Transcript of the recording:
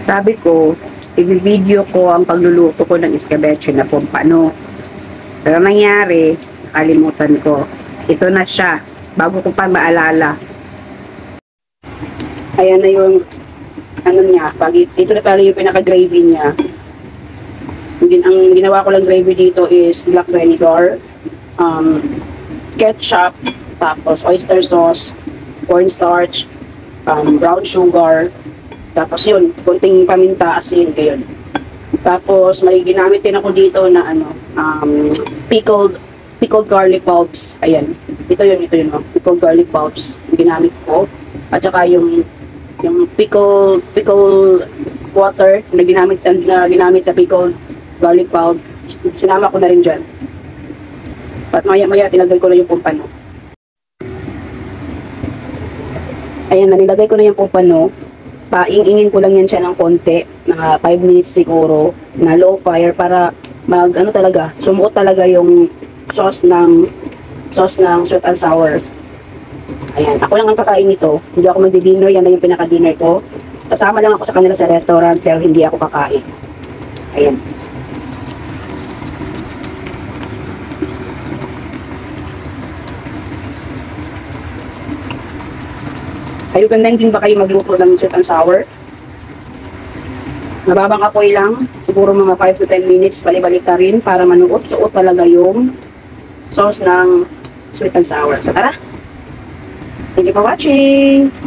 Sabi ko, i-video ko ang pagluluto ko ng escabeche na pompano. Pero nangyari, nakalimutan ko. Ito na siya, bago ko pa maalala. Ayan na yung, ano niya, ito na pala yung pinaka-gravy niya. Ang ginawa ko lang gravy dito is black vinegar, ketchup, tapos oyster sauce, cornstarch, brown sugar, tapos yun, konting paminta, asin, gayon. Tapos may ginamit din ako dito na pickled garlic bulbs. Ayan. Ito yun, pickled garlic bulbs ginamit ko. At saka yung pickled water na ginamit sa pickled garlic bulb, sinama ko na rin dyan. At maya tinagay ko na yung pompano. Ayan, nilagay ko na yung pompano. Paing-ingin ko lang yan siya ng konti, mga 5 minutes siguro, na low fire para sumuot talaga yung sauce ng sweet and sour. Ayan, ako lang ang kakain nito. Hindi ako magdi-dinner, yan na yung pinaka-dinner ko. Kasama lang ako sa kanila sa restaurant, pero hindi ako kakain. Ayan. Kayo gandang din ba kayo magluto ng sweet and sour? Mababang apoy lang, siguro mga 5 to 10 minutes, balik-balik ka rin para manuot-suot talaga yung sauce ng sweet and sour. So tara! Thank you for watching!